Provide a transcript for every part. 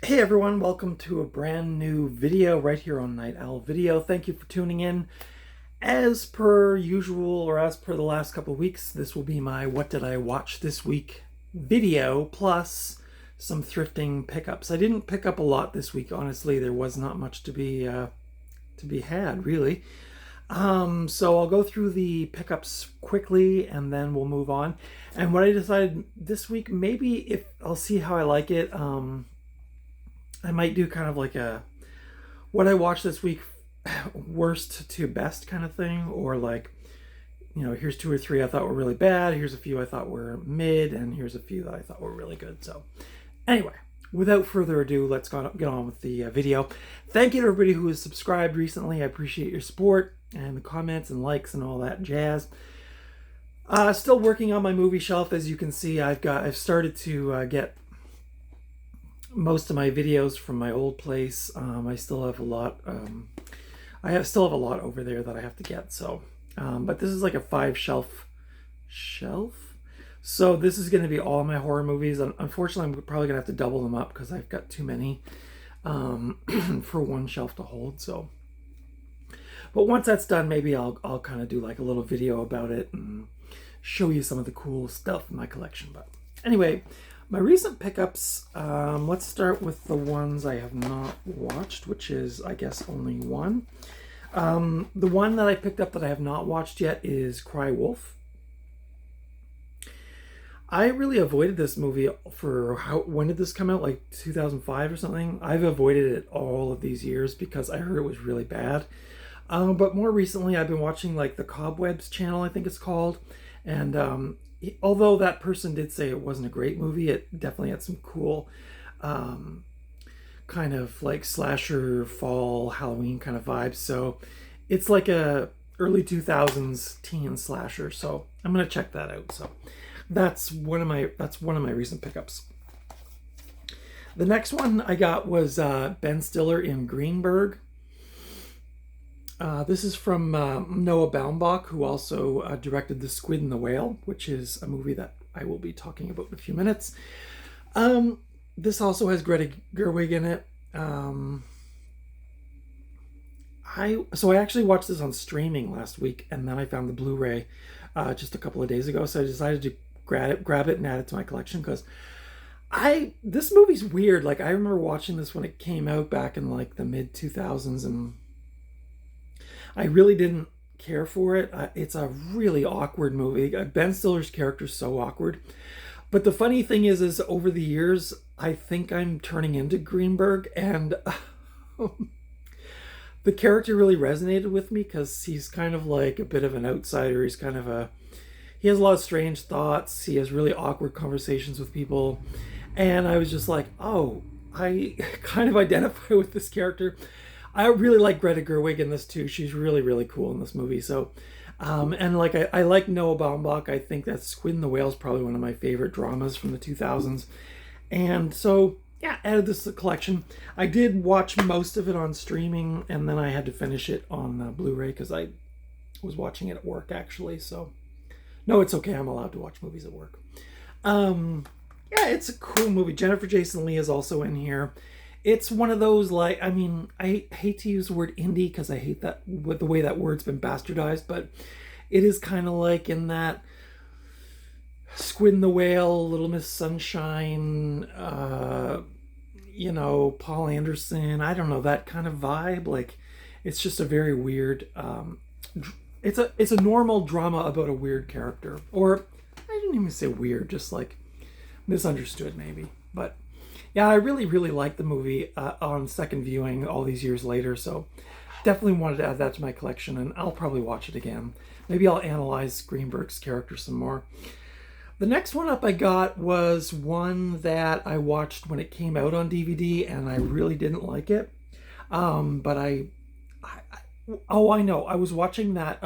Hey everyone, welcome to a brand new video right here on Night Owl Video. Thank you for tuning in. As per usual, or as per the last couple of weeks, this will be my What Did I Watch This Week video, plus some thrifting pickups. I didn't pick up a lot this week, honestly. There was not much to be had, really. So I'll go through the pickups quickly and then we'll move on. And what I decided this week, maybe if I'll see how I like it, I might do kind of like a what I watched this week, worst to best kind of thing, or like, here's two or three I thought were really bad, here's a few I thought were mid, and here's a few that I thought were really good. So anyway, without further ado, let's get on with the video. Thank you to everybody who has subscribed recently. I appreciate your support and the comments and likes and all that jazz. Still working on my movie shelf. As you can see, I've started to get most of my videos from my old place. I still have a lot. Still have a lot over there that I have to get. So, but this is like a 5 shelf. So this is going to be all my horror movies. Unfortunately, I'm probably gonna have to double them up because I've got too many for one shelf to hold. So, but once that's done, maybe I'll kind of do like a little video about it and show you some of the cool stuff in my collection. But anyway, my recent pickups, let's start with the ones I have not watched, which is, I guess, only one. The one that I picked up that I have not watched yet is Cry Wolf. I really avoided this movie for when did this come out? Like 2005 or something? I've avoided it all of these years because I heard it was really bad. But more recently, I've been watching like the Cobwebs channel, I think it's called. And although that person did say it wasn't a great movie, it definitely had some cool kind of like slasher, fall, Halloween kind of vibes. So it's like a early 2000s teen slasher. So I'm gonna check that out. So that's one of my recent pickups. The next one I got was Ben Stiller in Greenberg. This is from Noah Baumbach, who also directed The Squid and the Whale, which is a movie that I will be talking about in a few minutes. This also has Greta Gerwig in it. I actually watched this on streaming last week, and then I found the Blu-ray just a couple of days ago, so I decided to grab it and add it to my collection because this movie's weird. Like, I remember watching this when it came out back in like the mid 2000s, and I really didn't care for it. It's a really awkward movie. Ben Stiller's character is so awkward. But the funny thing is over the years, I think I'm turning into Greenberg, and the character really resonated with me because he's kind of like a bit of an outsider. He has a lot of strange thoughts. He has really awkward conversations with people. And I was just like, oh, I kind of identify with this character. I really like Greta Gerwig in this too. She's really, really cool in this movie. So, and like I like Noah Baumbach. I think that Squid and the Whale is probably one of my favorite dramas from the 2000s. And so, yeah, added this to the collection. I did watch most of it on streaming, and then I had to finish it on Blu-ray because I was watching it at work actually. So, no, it's okay. I'm allowed to watch movies at work. Yeah, it's a cool movie. Jennifer Jason Leigh is also in here. It's one of those, like, I mean, I hate to use the word indie because I hate that with the way that word's been bastardized, but it is kind of like in that Squid and the Whale, Little Miss Sunshine, Paul Anderson, I don't know, that kind of vibe. Like, it's just a very weird, it's a normal drama about a weird character. Or, I didn't even say weird, just like misunderstood maybe. But yeah, I really, really liked the movie on second viewing all these years later, so definitely wanted to add that to my collection, and I'll probably watch it again. Maybe I'll analyze Greenberg's character some more. The next one up I got was one that I watched when it came out on DVD, and I really didn't like it. But I know. I was watching that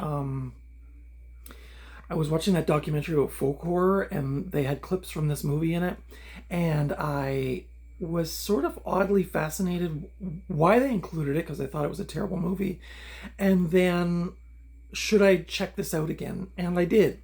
documentary about folk horror, and they had clips from this movie in it, and I was sort of oddly fascinated why they included it because I thought it was a terrible movie. And then, should I check this out again? And I did.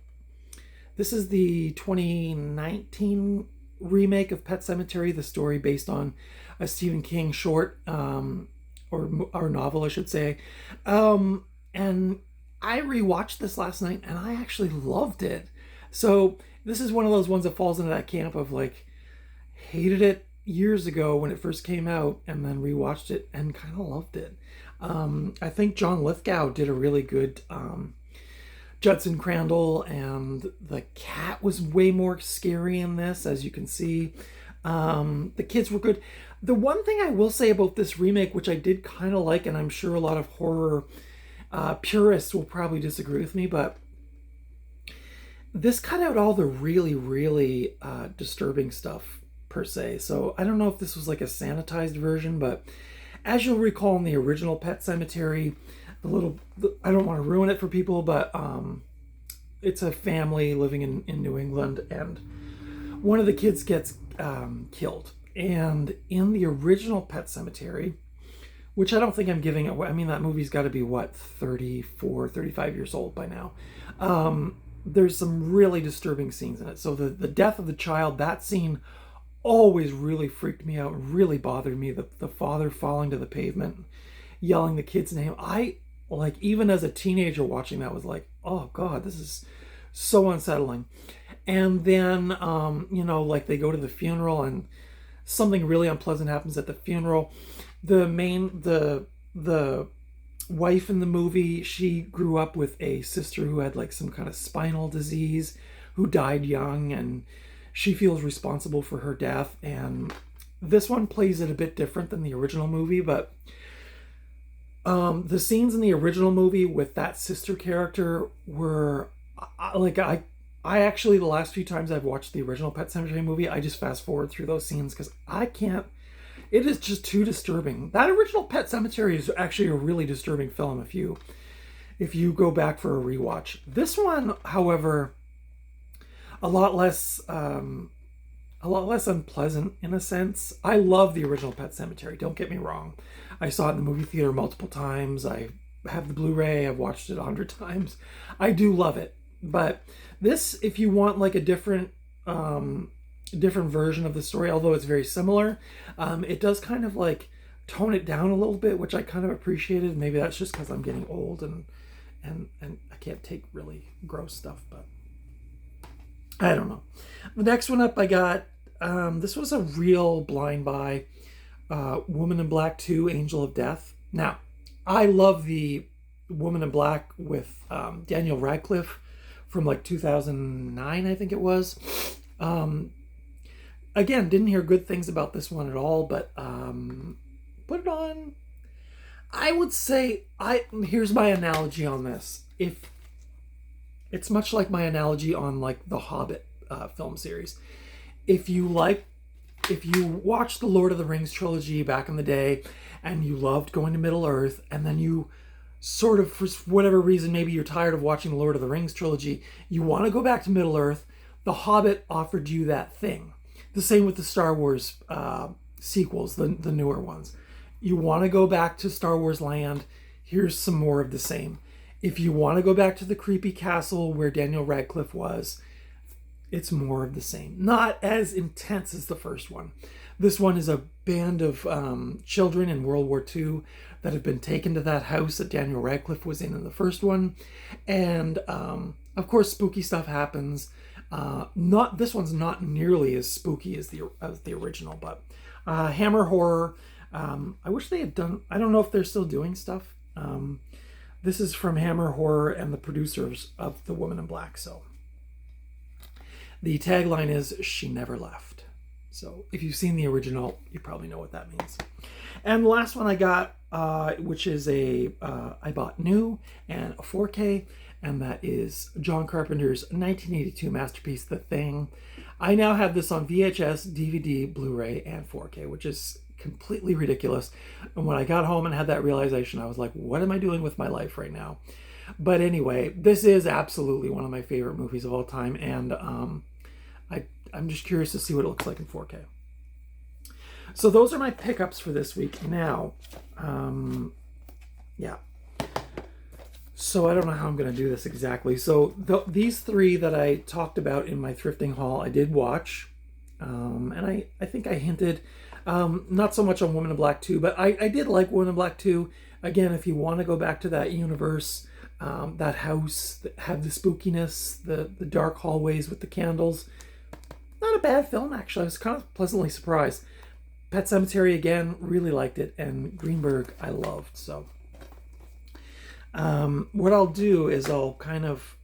This is the 2019 remake of Pet Sematary, the story based on a Stephen King short, or novel, I should say. And I rewatched this last night and I actually loved it. So this is one of those ones that falls into that camp of like, hated it years ago when it first came out and then rewatched it and kind of loved it. I think John Lithgow did a really good Judson Crandall, and the cat was way more scary in this, as you can see. The kids were good. The one thing I will say about this remake, which I did kind of like, and I'm sure a lot of horror purists will probably disagree with me, but this cut out all the really, really disturbing stuff, per se. So I don't know if this was like a sanitized version, but as you'll recall in the original Pet Sematary, I don't want to ruin it for people, but it's a family living in New England, and one of the kids gets killed. And in the original Pet Sematary, which I don't think I'm giving away, I mean, that movie's got to be, what, 34, 35 years old by now. There's some really disturbing scenes in it. So the death of the child, that scene always really freaked me out, really bothered me. The father falling to the pavement, yelling the kid's name. I, like, even as a teenager watching that, was like, oh God, this is so unsettling. And then, like, they go to the funeral and something really unpleasant happens at the funeral. The wife in the movie, she grew up with a sister who had like some kind of spinal disease, who died young, and she feels responsible for her death. And this one plays it a bit different than the original movie, but the scenes in the original movie with that sister character were I actually, the last few times I've watched the original Pet Sematary movie, I just fast forward through those scenes because I can't. It is just too disturbing. That original Pet Sematary is actually a really disturbing film if you go back for a rewatch. This one, however, a lot less unpleasant in a sense. I love the original Pet Sematary, don't get me wrong. I saw it in the movie theater multiple times. I have the Blu-ray. I've watched it 100 times. I do love it. But this, if you want like a different version of the story, although it's very similar, it does kind of like tone it down a little bit, which I kind of appreciated. Maybe that's just because I'm getting old and I can't take really gross stuff, but I don't know. The next one up I got, this was a real blind buy, Woman in Black 2, Angel of Death. Now, I love the Woman in Black with Daniel Radcliffe from like 2009, I think it was. Again, didn't hear good things about this one at all, but put it on. I would say, here's my analogy on this. If it's much like my analogy on like the Hobbit film series. If you watched the Lord of the Rings trilogy back in the day and you loved going to Middle Earth, and then you sort of, for whatever reason, maybe you're tired of watching the Lord of the Rings trilogy, you want to go back to Middle Earth, The Hobbit offered you that thing. The same with the Star Wars sequels, the newer ones. You want to go back to Star Wars land, here's some more of the same. If you want to go back to the creepy castle where Daniel Radcliffe was, it's more of the same. Not as intense as the first one. This one is a band of children in World War II that have been taken to that house that Daniel Radcliffe was in the first one. And of course, spooky stuff happens. This one's not nearly as spooky as the original, but Hammer Horror. I wish they had done, I don't know if they're still doing stuff. This is from Hammer Horror and the producers of The Woman in Black. So the tagline is, "She never left." So if you've seen the original, you probably know what that means. And the last one I got, which is I bought new and a 4K, and that is John Carpenter's 1982 masterpiece, The Thing. I now have this on VHS, DVD, Blu-ray, and 4K, which is completely ridiculous. And when I got home and had that realization, I was like, what am I doing with my life right now? But anyway, this is absolutely one of my favorite movies of all time, and I'm just curious to see what it looks like in 4K. So those are my pickups for this week. Now, yeah. So I don't know how I'm going to do this exactly. So these three that I talked about in my thrifting haul, I did watch. And I think I hinted, not so much on Woman in Black 2, but I did like Woman in Black 2. Again, if you want to go back to that universe, that house that had the spookiness, the dark hallways with the candles, not a bad film, actually. I was kind of pleasantly surprised. Pet Sematary, again, really liked it, and Greenberg I loved. So what I'll do is I'll kind of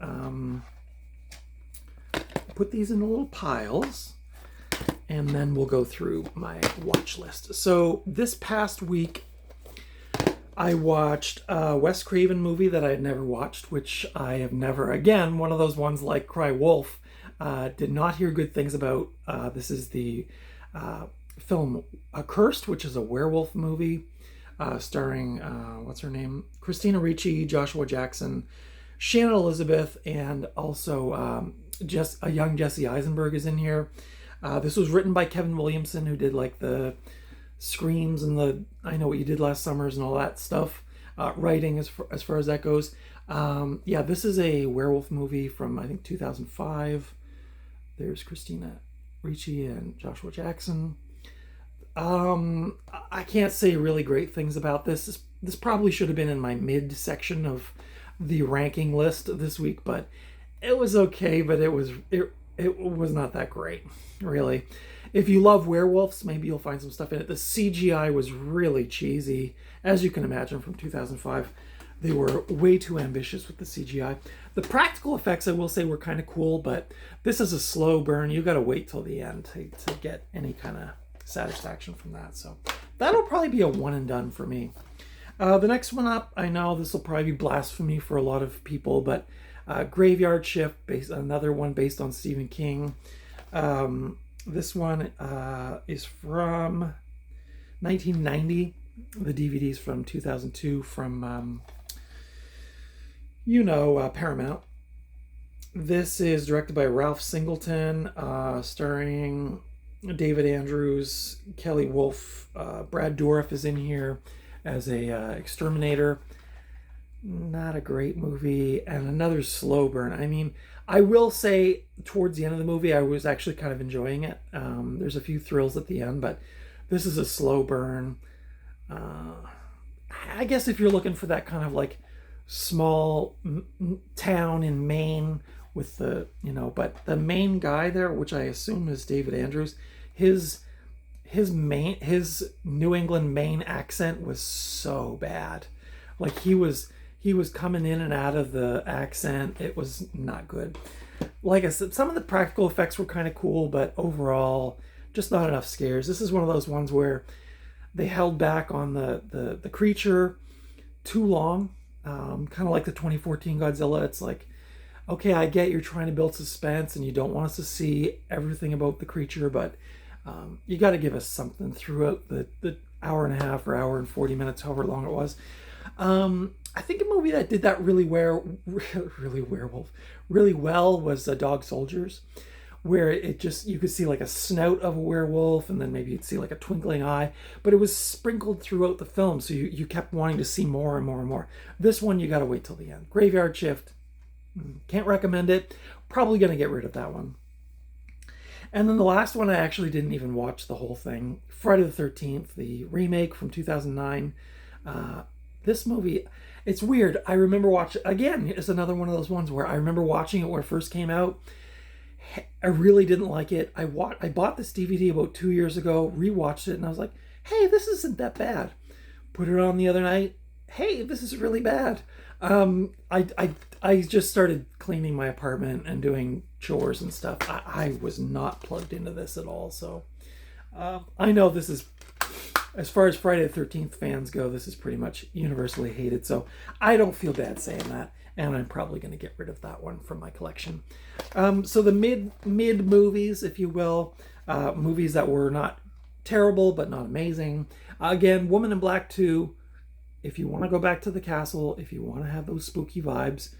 put these in little piles, and then we'll go through my watch list. So this past week, I watched a Wes Craven movie that I had never watched, which I have never, again, one of those ones like Cry Wolf, did not hear good things about. This is the film Cursed, which is a werewolf movie starring, what's her name? Christina Ricci, Joshua Jackson, Shannon Elizabeth, and also a young Jesse Eisenberg is in here. This was written by Kevin Williamson, who did like the Screams and the I Know What You Did Last Summers and all that stuff. Writing as far as that goes. Yeah, this is a werewolf movie from, I think, 2005. There's Christina Ricci and Joshua Jackson. I can't say really great things about this. This probably should have been in my mid section of the ranking list this week, but it was okay, but it was not that great, really. If you love werewolves, maybe you'll find some stuff in it. The CGI was really cheesy, as you can imagine, from 2005. They were way too ambitious with the CGI. The practical effects, I will say, were kind of cool, but this is a slow burn. You got to wait till the end to get any kind of satisfaction from that. So that'll probably be a one and done for me. The next one up, I know this will probably be blasphemy for a lot of people, but Graveyard Shift, another one based on Stephen King. This one is from 1990. The DVD's from 2002 from, Paramount. This is directed by Ralph Singleton, starring David Andrews, Kelly Wolf, Brad Dourif is in here as a exterminator. Not a great movie, and another slow burn. I mean, I will say towards the end of the movie, I was actually kind of enjoying it. There's a few thrills at the end, but this is a slow burn. I guess if you're looking for that kind of like small town in Maine with but the main guy there, which I assume is David Andrews, his New England Maine accent was so bad. Like he was coming in and out of the accent. It was not good. Like I said, some of the practical effects were kind of cool, but overall, just not enough scares. This is one of those ones where they held back on the creature too long. Kind of like the 2014 Godzilla. It's like, okay, I get you're trying to build suspense and you don't want us to see everything about the creature, but you got to give us something throughout the hour and a half or hour and 40 minutes, however long it was. I think a movie that did that really well was Dog Soldiers, where it just, you could see like a snout of a werewolf and then maybe you'd see like a twinkling eye, but it was sprinkled throughout the film, so you kept wanting to see more and more and more. This one, you got to wait till the end. Graveyard Shift, can't recommend it. Probably going to get rid of that one. And then the last one, I actually didn't even watch the whole thing. Friday the 13th, the remake from 2009. This movie, it's weird. I remember watching, again, it's another one of those ones where I remember watching it when it first came out. I really didn't like it. I bought this DVD about 2 years ago, rewatched it, and I was like, hey, this isn't that bad. Put it on the other night. Hey, this is really bad. I just started cleaning my apartment and doing chores and stuff. I was not plugged into this at all. So I know this is, as far as Friday the 13th fans go, this is pretty much universally hated. So I don't feel bad saying that. And I'm probably going to get rid of that one from my collection. So the mid movies, if you will, movies that were not terrible but not amazing. Again, Woman in Black 2. If you want to go back to the castle, if you want to have those spooky vibes,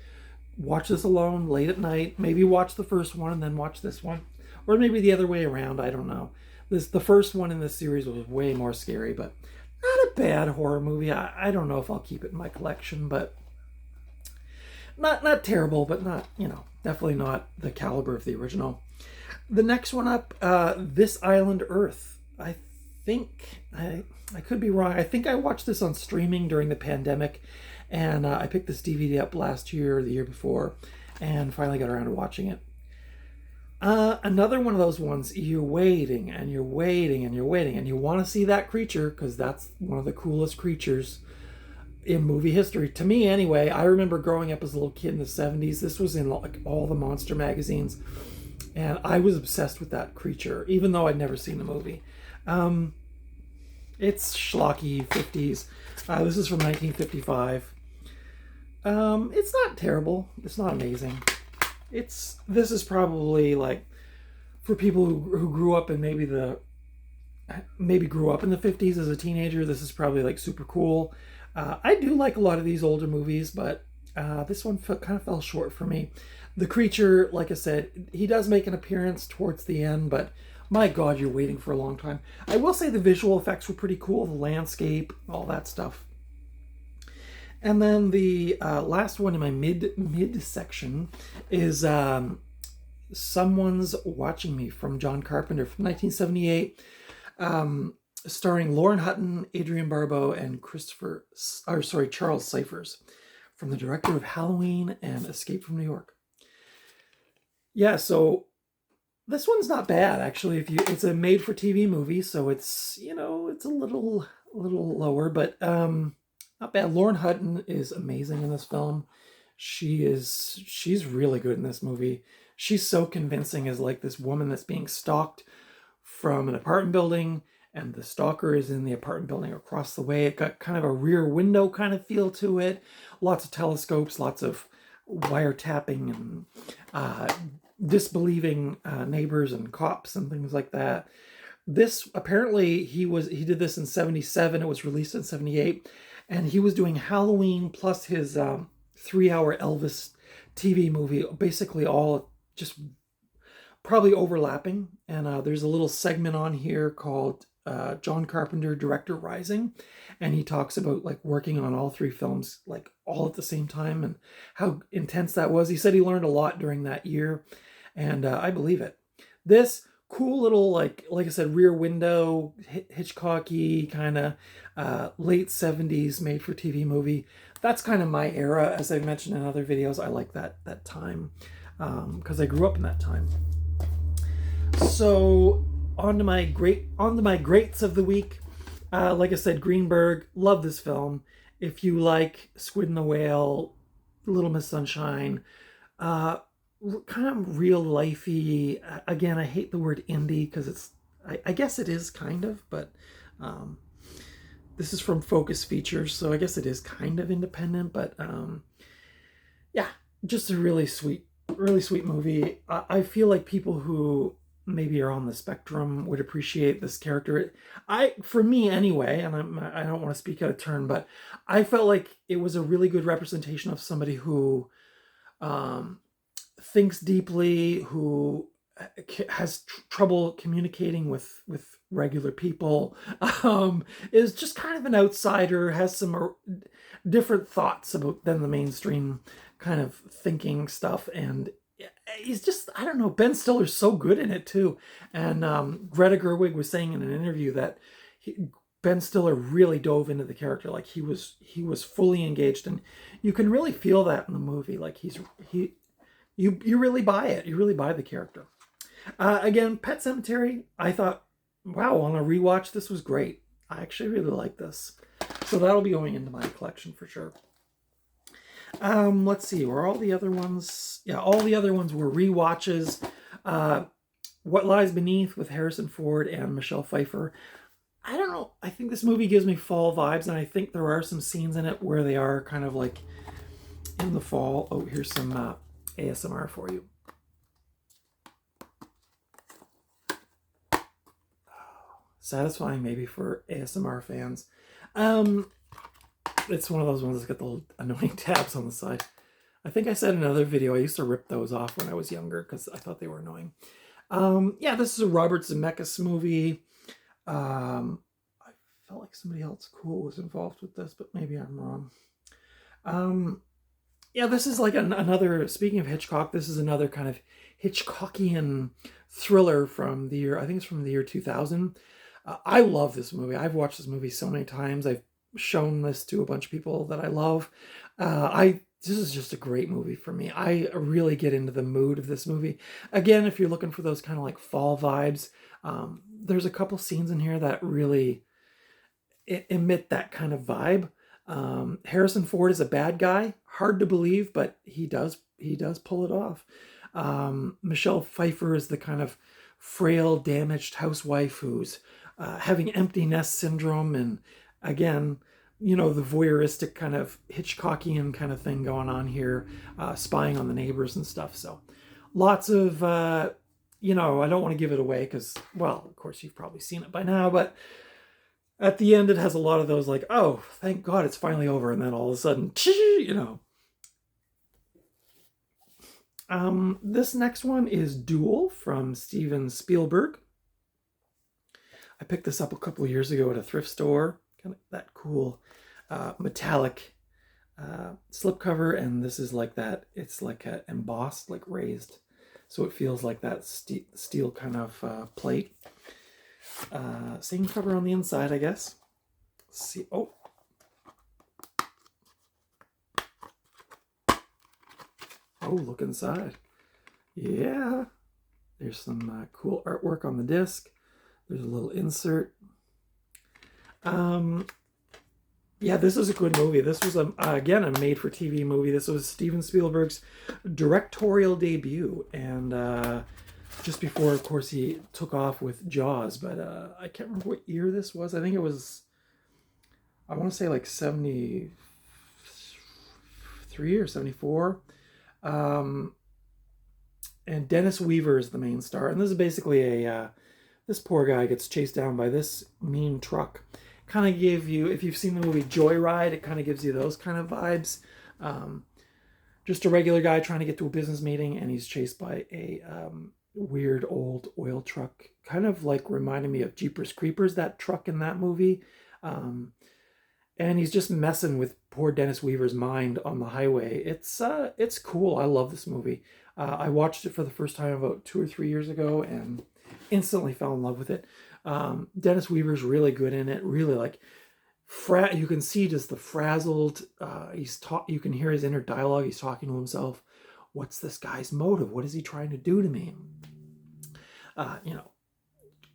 watch this alone late at night. Maybe watch the first one and then watch this one. Or maybe the other way around, I don't know. The first one in this series was way more scary, but not a bad horror movie. I don't know if I'll keep it in my collection, but not terrible, but not, definitely not the caliber of the original. The next one up, This Island Earth. I think I could be wrong. I think I watched this on streaming during the pandemic, and I picked this DVD up last year or the year before, and finally got around to watching it. Another one of those ones, you're waiting and you're waiting and you're waiting, and you want to see that creature because that's one of the coolest creatures in movie history. To me, anyway. I remember growing up as a little kid in the 70s. This was in like all the monster magazines, and I was obsessed with that creature, even though I'd never seen the movie. It's schlocky 50s. This is from 1955. It's not terrible. It's not amazing. This is probably like for people who grew up in maybe grew up in the 50s as a teenager. This is probably like super cool. I do like a lot of these older movies, but this one kind of fell short for me. The creature, like I said, he does make an appearance towards the end, but my God, you're waiting for a long time. I will say the visual effects were pretty cool, the landscape, all that stuff. And then the last one in my mid section is Someone's Watching Me from John Carpenter from 1978, starring Lauren Hutton, Adrienne Barbeau, and Charles Cyphers, from the director of Halloween and Escape from New York. Yeah, so this one's not bad actually. It's a made-for-TV movie, so it's it's a little lower, but not bad. Lauren Hutton is amazing in this film. She's really good in this movie. She's so convincing as like this woman that's being stalked from an apartment building, and the stalker is in the apartment building across the way. It got kind of a Rear Window kind of feel to it. Lots of telescopes, lots of wiretapping, and disbelieving neighbors and cops and things like that. This apparently he did this in 77. It was released in 78. And he was doing Halloween plus his 3-hour Elvis TV movie, basically all just probably overlapping. And there's a little segment on here called John Carpenter Director Rising. And he talks about like working on all 3 films like all at the same time and how intense that was. He said he learned a lot during that year, and I believe it. This cool little, like I said, Rear Window, Hitchcocky kind of late 70s made for TV movie. That's kind of my era. As I've mentioned in other videos, I like that time because I grew up in that time. So on to my greats of the week. Like I said, Greenberg, love this film. If you like Squid and the Whale, Little Miss Sunshine, kind of real lifey. Again, I hate the word indie because I guess it is kind of, but this is from Focus Features, so I guess it is kind of independent, but yeah, just a really sweet movie. I feel like people who maybe are on the spectrum would appreciate this character. For me anyway, and I don't want to speak out of turn, but I felt like it was a really good representation of somebody who thinks deeply, who has trouble communicating with regular people, is just kind of an outsider, has some different thoughts than the mainstream kind of thinking stuff, and he's just, I don't know, Ben Stiller's so good in it too. And Greta Gerwig was saying in an interview that Ben Stiller really dove into the character, like he was fully engaged, and you can really feel that in the movie. Like you really buy it. You really buy the character. Again, Pet Sematary, I thought, wow, on a rewatch, this was great. I actually really like this. So that'll be going into my collection for sure. Let's see, were all the other ones? Yeah, all the other ones were rewatches. What Lies Beneath with Harrison Ford and Michelle Pfeiffer. I don't know. I think this movie gives me fall vibes, and I think there are some scenes in it where they are kind of like in the fall. Oh, here's some ASMR for you. Satisfying maybe for ASMR fans. It's one of those ones that's got the little annoying tabs on the side. I think I said in another video I used to rip those off when I was younger because I thought they were annoying. Yeah, this is a Robert Zemeckis movie. I felt like somebody else cool was involved with this, but maybe I'm wrong. Yeah, this is like another, speaking of Hitchcock, this is another kind of Hitchcockian thriller from the year, I think it's from the year 2000. I love this movie. I've watched this movie so many times. I've shown this to a bunch of people that I love. This is just a great movie for me. I really get into the mood of this movie. Again, if you're looking for those kind of like fall vibes, there's a couple scenes in here that really emit that kind of vibe. Harrison Ford is a bad guy, hard to believe, but he does pull it off. Michelle Pfeiffer is the kind of frail, damaged housewife who's having empty nest syndrome, and again, the voyeuristic kind of Hitchcockian kind of thing going on here, spying on the neighbors and stuff. So lots of I don't want to give it away because, well, of course you've probably seen it by now, but at the end, it has a lot of those like, oh, thank God it's finally over. And then all of a sudden, This next one is Duel from Steven Spielberg. I picked this up a couple of years ago at a thrift store. Kind of that cool metallic slipcover. And this is like that. It's like embossed, like raised. So it feels like that steel kind of plate. Same cover on the inside, I guess. Let's see. Oh. Oh, look inside. Yeah. There's some cool artwork on the disc. There's a little insert. Yeah, this is a good movie. This was, again, a made-for-TV movie. This was Steven Spielberg's directorial debut. And just before, of course, he took off with Jaws. But I can't remember what year this was. I think it was, I want to say like 73 or 74. And Dennis Weaver is the main star. And this is basically this poor guy gets chased down by this mean truck. Kind of give you, if you've seen the movie Joyride, it kind of gives you those kind of vibes. Just a regular guy trying to get to a business meeting, and he's chased by a weird old oil truck. Kind of like reminded me of Jeepers Creepers, that truck in that movie. And he's just messing with poor Dennis Weaver's mind on the highway. It's cool. I love this movie. I watched it for the first time about 2 or 3 years ago and instantly fell in love with it. Dennis Weaver's really good in it. Really like, you can see just the frazzled. You can hear his inner dialogue. He's talking to himself. What's this guy's motive? What is he trying to do to me?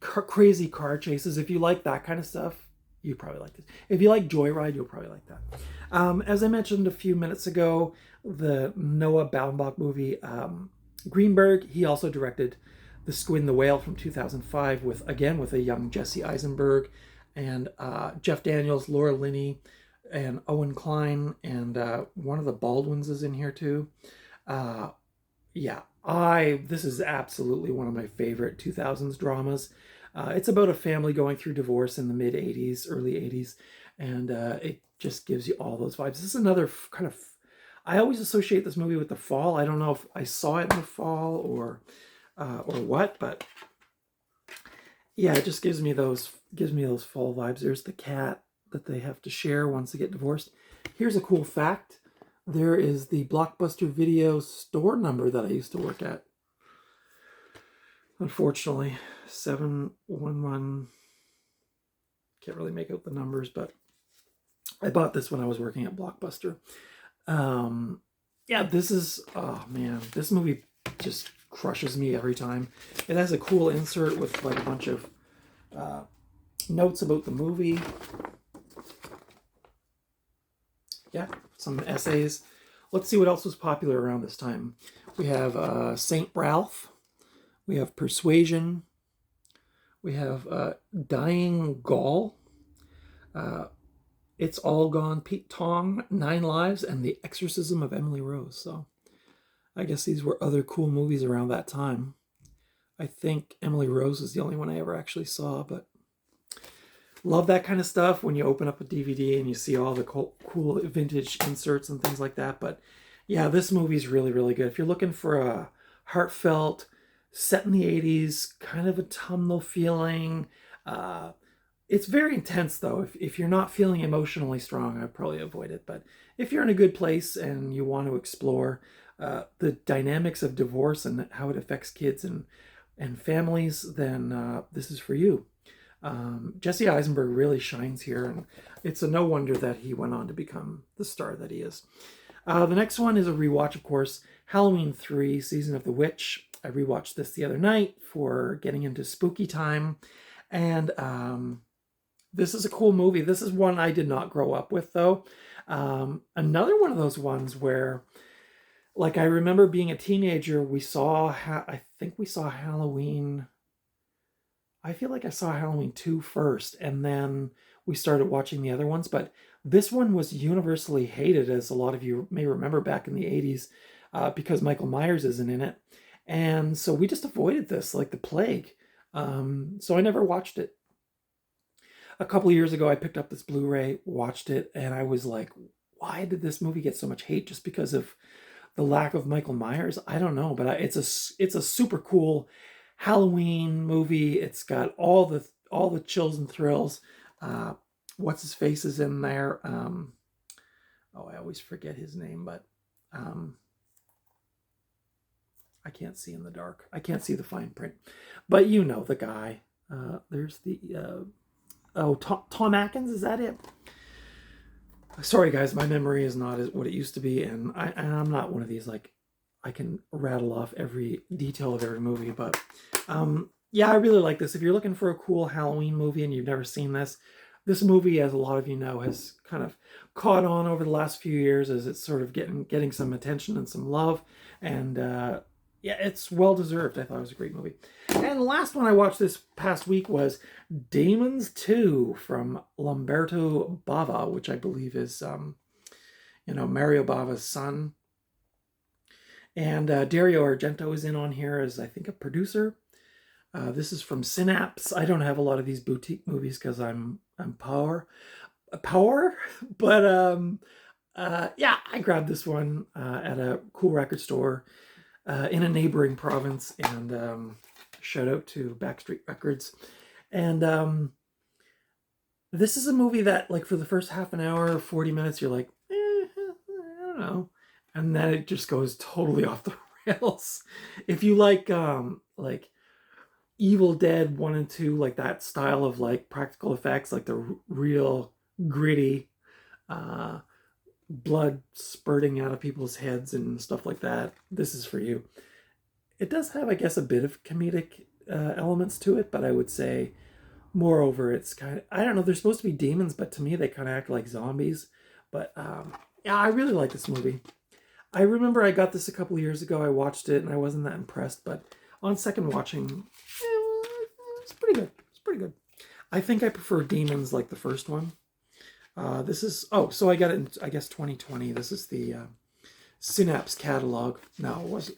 Crazy car chases. If you like that kind of stuff, you probably like this. If you like Joyride, you'll probably like that. As I mentioned a few minutes ago, the Noah Baumbach movie, Greenberg, he also directed The Squin the Whale from 2005 with a young Jesse Eisenberg and Jeff Daniels, Laura Linney, and Owen Klein, and one of the Baldwins is in here too. This is absolutely one of my favorite 2000s dramas. It's about a family going through divorce in the mid 80s, early 80s, and it just gives you all those vibes. This is another kind of, I always associate this movie with the fall. I don't know if I saw it in the fall or what, but yeah, it just gives me those fall vibes. There's the cat that they have to share once they get divorced. Here's a cool fact. There is the Blockbuster Video store number that I used to work at. Unfortunately, 711. Can't really make out the numbers, but I bought this when I was working at Blockbuster. This is, oh man, this movie just crushes me every time. It has a cool insert with like a bunch of notes about the movie. Yeah, some essays. Let's see what else was popular around this time. We have Saint Ralph. We have Persuasion. We have Dying Gaul. It's All Gone, Pete Tong, 9 Lives, and The Exorcism of Emily Rose. So I guess these were other cool movies around that time. I think Emily Rose is the only one I ever actually saw, but love that kind of stuff when you open up a DVD and you see all the cool vintage inserts and things like that. But yeah, this movie's really, really good. If you're looking for a heartfelt, set in the 80s, kind of autumnal feeling, It's very intense, though. If you're not feeling emotionally strong, I'd probably avoid it. But if you're in a good place and you want to explore the dynamics of divorce and how it affects kids and families, then this is for you. Jesse Eisenberg really shines here, and it's a no wonder that he went on to become the star that he is. The next one is a rewatch, of course, Halloween 3, Season of the Witch. I rewatched this the other night for getting into spooky time, and this is a cool movie. This is one I did not grow up with, though. Another one of those ones where, like, I remember being a teenager, I think we saw Halloween. I feel like I saw Halloween 2 first, and then we started watching the other ones. But this one was universally hated, as a lot of you may remember back in the 80s, because Michael Myers isn't in it. And so we just avoided this like the plague. So I never watched it. A couple of years ago, I picked up this Blu-ray, watched it, and I was like, why did this movie get so much hate? Just because of the lack of Michael Myers? I don't know, but it's a super cool Halloween movie. It's got all the chills and thrills. What's his face is in there. I always forget his name, but I can't see in the dark. I can't see the fine print, but you know the guy. There's the Tom Atkins. Is that it? Sorry guys, my memory is not what it used to be, and I'm not one of these like I can rattle off every detail of every movie, but yeah, I really like this. If you're looking for a cool Halloween movie and you've never seen this movie, as a lot of you know, has kind of caught on over the last few years as it's sort of getting some attention and some love, and yeah, it's well deserved. I thought it was a great movie. And the last one I watched this past week was Damons II from Lamberto Bava, which I believe is Mario Bava's son. And Dario Argento is in on here as, I think, a producer. This is from Synapse. I don't have a lot of these boutique movies because I'm poor, but yeah, I grabbed this one at a cool record store in a neighboring province, and shout out to Backstreet Records. And this is a movie that, like, for the first half an hour, 40 minutes, you're like, I don't know, and then it just goes totally off the rails. If you like Evil Dead 1 and 2, like that style of like practical effects, like the real gritty blood spurting out of people's heads and stuff like that, this is for you. It does have, I guess, a bit of comedic elements to it, but I would say moreover it's kind of, I don't know, they're supposed to be demons, but to me they kind of act like zombies. But yeah, I really like this movie. I remember I got this a couple of years ago. I watched it and I wasn't that impressed, but on second watching, it's pretty good. It's pretty good. I think I prefer Demons, like the first one. This is, so I got it in, I guess, 2020. This is the Synapse catalog. No, it was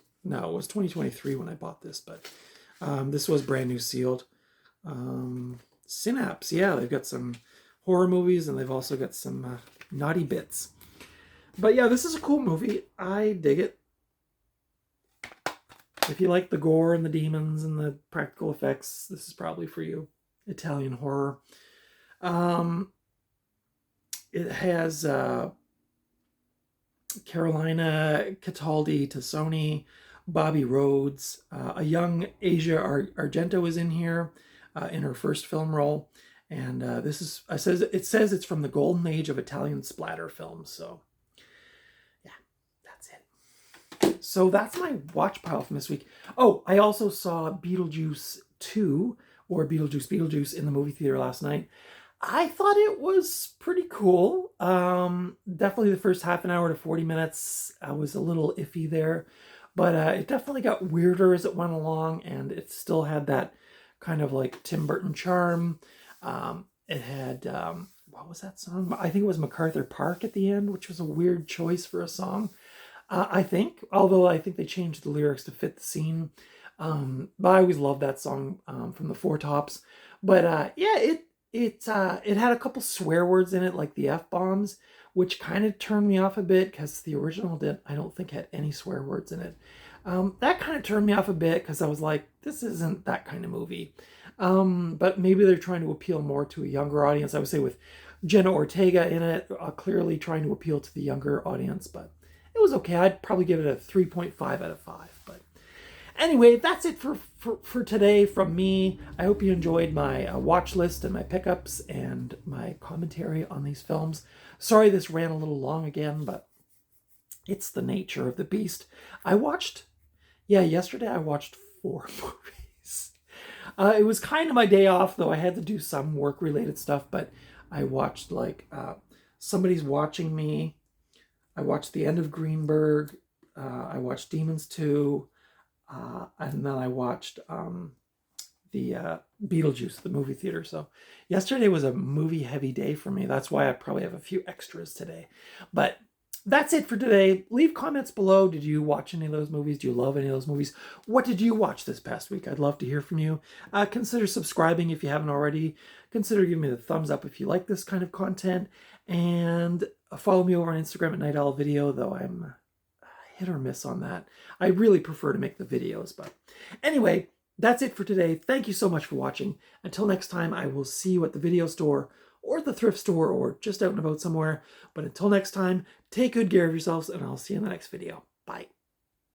2023 when I bought this, but this was brand new sealed. Synapse, yeah, they've got some horror movies and they've also got some naughty bits. But yeah, this is a cool movie. I dig it. If you like the gore and the demons and the practical effects, this is probably for you. Italian horror. It has Carolina Cataldi Tassoni, Bobby Rhodes, a young Asia Argento is in here in her first film role, and it says it's from the golden age of Italian splatter films. So yeah, that's it. So that's my watch pile from this week. Oh, I also saw Beetlejuice II, or Beetlejuice in the movie theater last night. I thought it was pretty cool. Definitely the first half an hour to 40 minutes, I was a little iffy there, but it definitely got weirder as it went along, and it still had that kind of like Tim Burton charm. It had, what was that song? I think it was MacArthur Park at the end, which was a weird choice for a song. I think, although I think they changed the lyrics to fit the scene. But I always loved that song from the Four Tops. But yeah, it had a couple swear words in it, like the F-bombs, which kind of turned me off a bit because the original I don't think had any swear words in it. That kind of turned me off a bit because I was like, this isn't that kind of movie. But maybe they're trying to appeal more to a younger audience. I would say with Jenna Ortega in it, clearly trying to appeal to the younger audience, but it was okay. I'd probably give it a 3.5 out of 5. But anyway, that's it for today from me. I hope you enjoyed my watch list and my pickups and my commentary on these films. Sorry this ran a little long again, but it's the nature of the beast. Yesterday I watched 4 movies. It was kind of my day off, though I had to do some work-related stuff, but I watched, Somebody's Watching Me. I watched The End of Greenberg. I watched Damons II. And then I watched the Beetlejuice, the movie theater. So yesterday was a movie-heavy day for me. That's why I probably have a few extras today. But that's it for today. Leave comments below. Did you watch any of those movies? Do you love any of those movies? What did you watch this past week? I'd love to hear from you. Consider subscribing if you haven't already. Consider giving me the thumbs up if you like this kind of content. And follow me over on Instagram at Night Owl Video, though I'm hit or miss on that. I really prefer to make the videos. But anyway, that's it for today. Thank you so much for watching. Until next time, I will see you at the video store or the thrift store, or just out and about somewhere. But until next time, take good care of yourselves, and I'll see you in the next video. Bye.